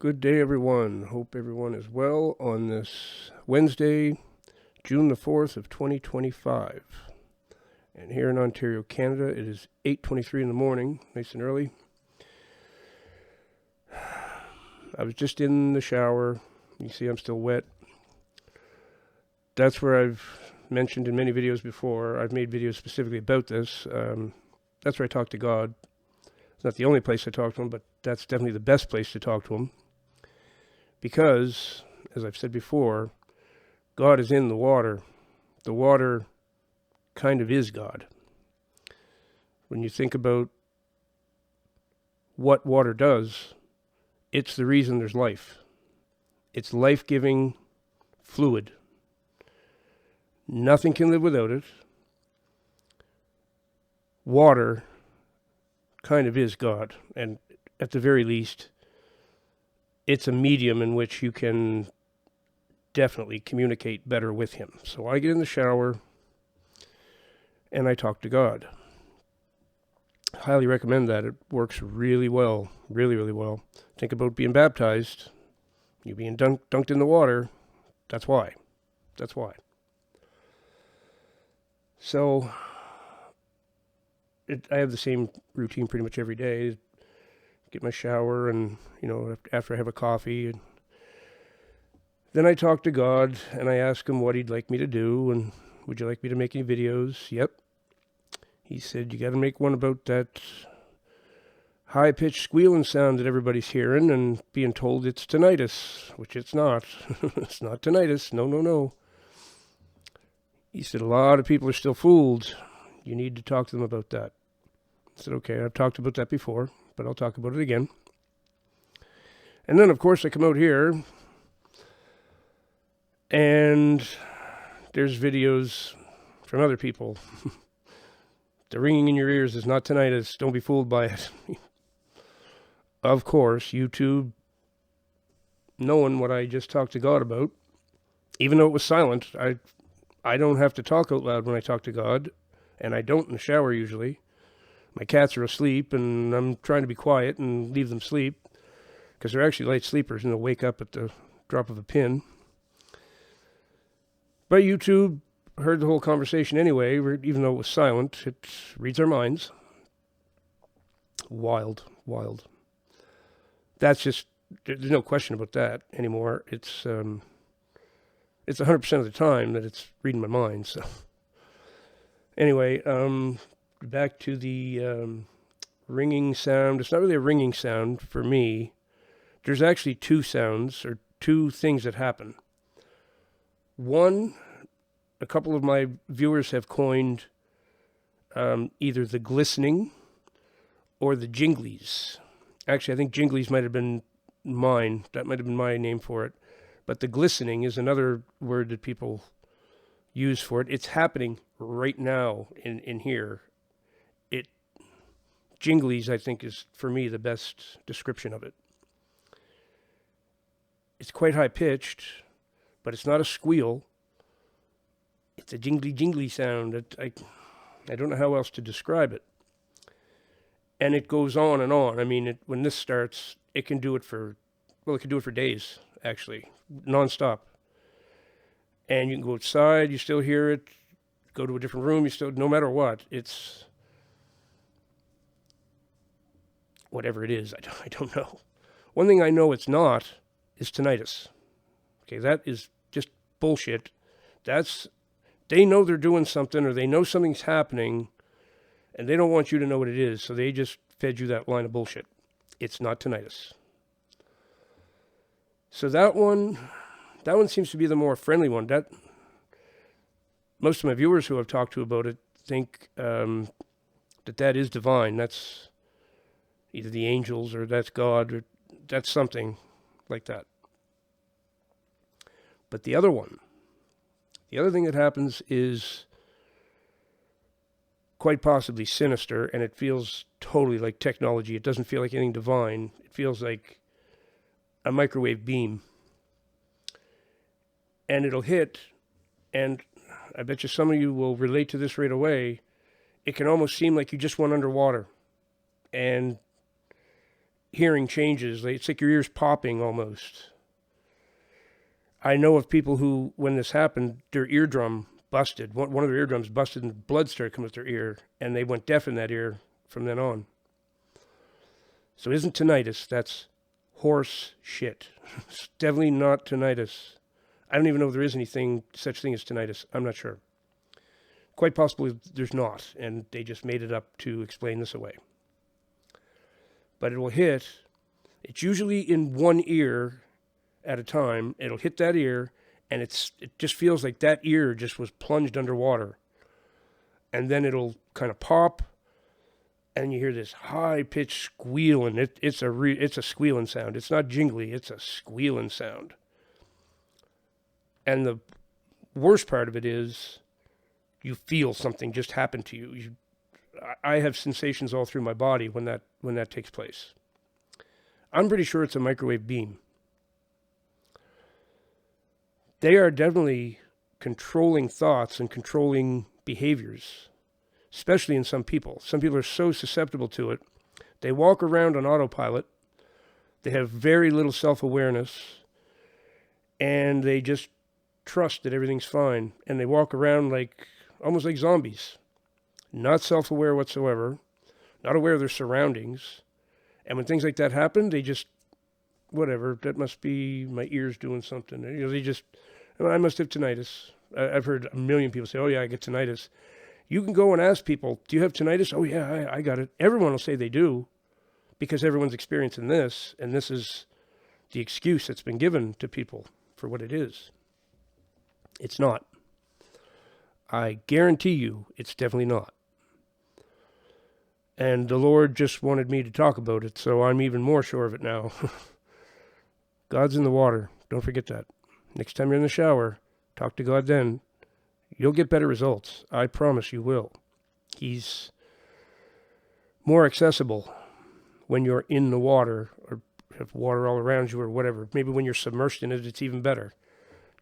Good day, everyone. Hope everyone is well on this Wednesday, June the 4th of 2025. And here in Ontario, Canada, it is 8:23 in the morning, nice and early. I was just in the shower. You see I'm still wet. That's where I've mentioned in many videos before. I've made videos specifically about this. That's where I talk to God. It's not the only place I talk to him, but that's definitely the best place to talk to him. Because, as I've said before, God is in the water. The water kind of is God. When you think about what water does, it's the reason there's life. It's life-giving fluid. Nothing can live without it. Water kind of is God, and at the very least, it's a medium in which you can definitely communicate better with him. So I get in the shower and I talk to God. Highly recommend that. It works really well, really well. Think about being baptized, you being dunked in the water. That's why. So I have the same routine pretty much every day. Get my shower and, after I have a coffee. And then I talk to God and I ask him what he'd like me to do. And would you like me to make any videos? Yep. He said, you got to make one about that high-pitched squealing sound that everybody's hearing and being told it's tinnitus, which it's not. It's not tinnitus. No. He said, a lot of people are still fooled. You need to talk to them about that. I said, okay, I've talked about that before, but I'll talk about it again. And then, of course, I come out here, and there's videos from other people. The ringing in your ears is not tinnitus. Don't be fooled by it. Of course, YouTube, knowing what I just talked to God about, even though it was silent, I don't have to talk out loud when I talk to God, and I don't in the shower usually. My cats are asleep, and I'm trying to be quiet and leave them sleep, because they're actually light sleepers, and they'll wake up at the drop of a pin. But YouTube heard the whole conversation anyway, even though it was silent. It reads our minds. Wild. That's just, there's no question about that anymore. It's 100% of the time that it's reading my mind. So anyway, back to the ringing sound. It's not really a ringing sound for me. There's actually two sounds, or two things that happen. One, a couple of my viewers have coined either the glistening or the jinglies. Actually, I think jinglies might have been mine. That might have been my name for it. But the glistening is another word that people use for it. It's happening right now in here. Jinglies, I think, is, for me, the best description of it. It's quite high-pitched, but it's not a squeal. It's a jingly sound. I don't know how else to describe it. And it goes on and on. I mean, when this starts, it can do it for days, actually, nonstop. And you can go outside, you still hear it. Go to a different room, you still, no matter what, it's whatever it is, I don't know. One thing I know it's not is tinnitus. Okay, that is just bullshit. They know they're doing something, or they know something's happening, and they don't want you to know what it is, so they just fed you that line of bullshit. It's not tinnitus. So that one seems to be the more friendly one. Most of my viewers who I've talked to about it think that is divine. That's either the angels, or that's God, or that's something like that. But the other thing that happens is quite possibly sinister, and it feels totally like technology. It doesn't feel like anything divine. It feels like a microwave beam. And it'll hit, and I bet you some of you will relate to this right away. It can almost seem like you just went underwater. And hearing changes. It's like your ears popping almost. I know of people who, when this happened, their eardrum busted. One of their eardrums busted and blood started coming out their ear, and they went deaf in that ear from then on. So it isn't tinnitus, that's horse shit. It's definitely not tinnitus. I don't even know if there is such thing as tinnitus. I'm not sure. Quite possibly there's not, and they just made it up to explain this away. But it will hit, it's usually in one ear at a time. It'll hit that ear, and it just feels like that ear just was plunged underwater. And then it'll kind of pop, and you hear this high-pitched squeal, and it's a squealing sound. It's not jingly, it's a squealing sound. And the worst part of it is you feel something just happen to you. I have sensations all through my body when that takes place. I'm pretty sure it's a microwave beam. They are definitely controlling thoughts and controlling behaviors, especially in some people. Some people are so susceptible to it. They walk around on autopilot. They have very little self-awareness, and they just trust that everything's fine. And they walk around almost like zombies, not self-aware whatsoever, not aware of their surroundings. And when things like that happen, they just, whatever, that must be my ears doing something. I must have tinnitus. I've heard a million people say, oh yeah, I get tinnitus. You can go and ask people, do you have tinnitus? Oh yeah, I got it. Everyone will say they do, because everyone's experiencing this, and this is the excuse that's been given to people for what it is. It's not. I guarantee you it's definitely not. And the Lord just wanted me to talk about it, so I'm even more sure of it now. God's in the water. Don't forget that. Next time you're in the shower, talk to God then. You'll get better results. I promise you will. He's more accessible when you're in the water, or have water all around you, or whatever. Maybe when you're submersed in it, it's even better.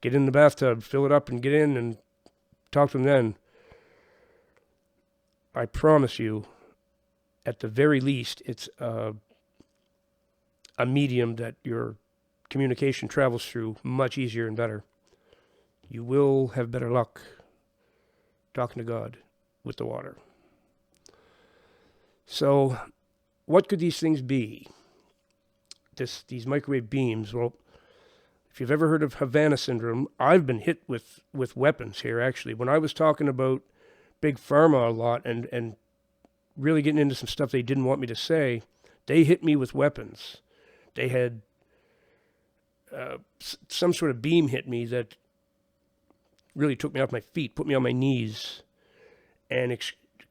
Get in the bathtub, fill it up, and get in and talk to him then. I promise you, at the very least, it's a medium that your communication travels through much easier and better. You will have better luck talking to God with the water. So, what could these things be? These microwave beams, well, if you've ever heard of Havana syndrome, I've been hit with weapons here, actually. When I was talking about Big Pharma a lot and really getting into some stuff they didn't want me to say, they hit me with weapons. They had some sort of beam hit me that really took me off my feet, put me on my knees, and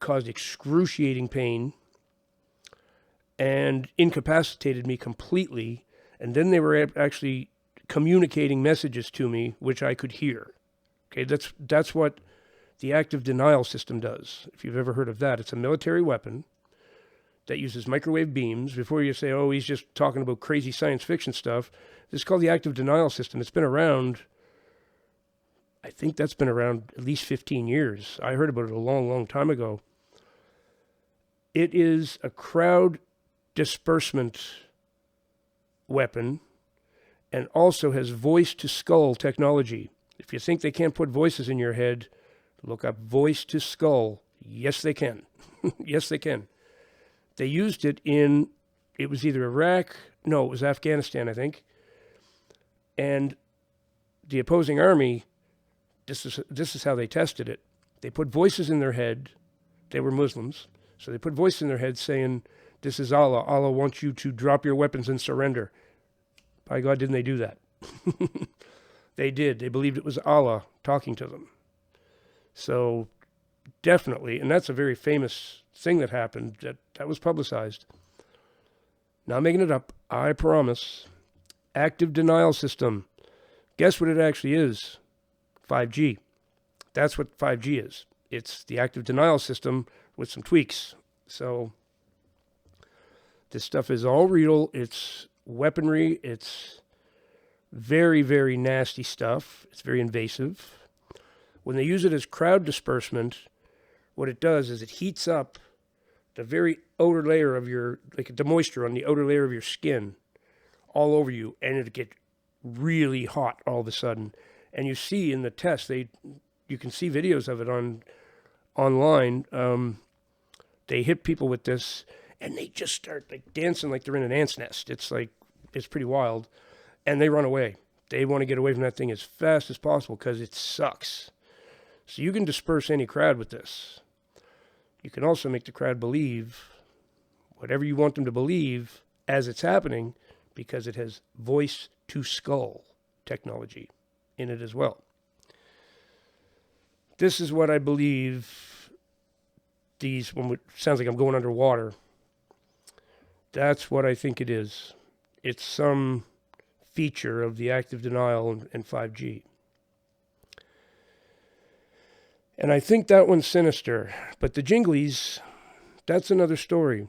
caused excruciating pain and incapacitated me completely. And then they were actually communicating messages to me, which I could hear. Okay, that's what the active denial system does. If you've ever heard of that, it's a military weapon that uses microwave beams. Before you say, oh, he's just talking about crazy science fiction stuff, this is called the active denial system. It's been around, I think that's been around at least 15 years. I heard about it a long, long time ago. It is a crowd dispersement weapon, and also has voice-to-skull technology. If you think they can't put voices in your head, look up voice-to-skull. Yes, they can. Yes, they can. They used it it was either Iraq, no, it was Afghanistan, I think. And the opposing army, this is how they tested it. They put voices in their head. They were Muslims. So they put voices in their head saying, this is Allah. Allah wants you to drop your weapons and surrender. By God, didn't they do that? They did. They believed it was Allah talking to them. So definitely, and that's a very famous thing that happened, that was publicized. Not making it up, I promise. Active denial system. Guess what it actually is? 5G. That's what 5G is. It's the active denial system with some tweaks. So this stuff is all real. It's weaponry. It's very, very nasty stuff. It's very invasive. When they use it as crowd dispersement, what it does is it heats up the very outer layer of your, like the moisture on the outer layer of your skin all over you, and it'll get really hot all of a sudden. And you see in the test, you can see videos of it online. They hit people with this, and they just start like dancing like they're in an ant's nest. It's pretty wild, and they run away. They want to get away from that thing as fast as possible because it sucks. So you can disperse any crowd with this. You can also make the crowd believe whatever you want them to believe as it's happening, because it has voice to skull technology in it as well. This is what I believe when it sounds like I'm going underwater. That's what I think it is. It's some feature of the active denial and 5G. And I think that one's sinister. But the jinglies, that's another story.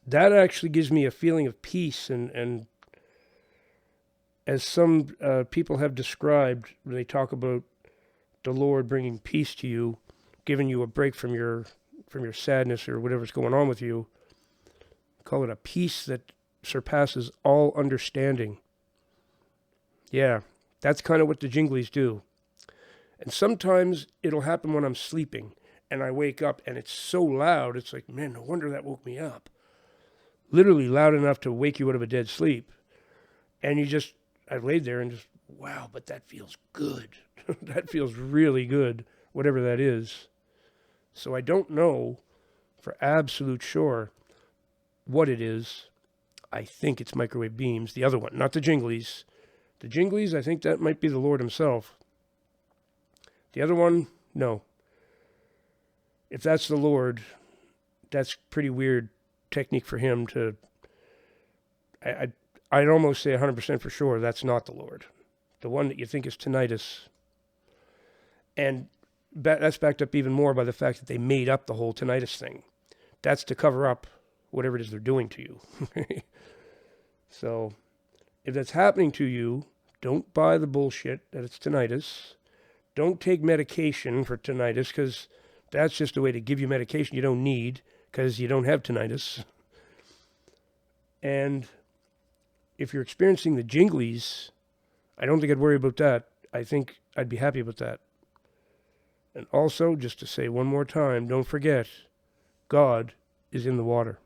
That actually gives me a feeling of peace. And as some people have described, when they talk about the Lord bringing peace to you, giving you a break from your sadness or whatever's going on with you, call it a peace that surpasses all understanding. Yeah, that's kind of what the jinglies do. And sometimes it'll happen when I'm sleeping and I wake up and it's so loud, it's like, man, no wonder that woke me up. Literally loud enough to wake you out of a dead sleep. And I laid there and just, wow, but that feels good. That feels really good, whatever that is. So I don't know for absolute sure what it is. I think it's microwave beams, the other one, not the jinglies. The jinglies, I think that might be the Lord himself. The other one, no. If that's the Lord, that's pretty weird technique for him to... I'd almost say 100% for sure that's not the Lord. The one that you think is tinnitus. And that's backed up even more by the fact that they made up the whole tinnitus thing. That's to cover up whatever it is they're doing to you. So, if that's happening to you, don't buy the bullshit that it's tinnitus. Don't take medication for tinnitus, because that's just a way to give you medication you don't need because you don't have tinnitus. And if you're experiencing the jinglies, I don't think I'd worry about that. I think I'd be happy about that. And also, just to say one more time, don't forget, God is in the water.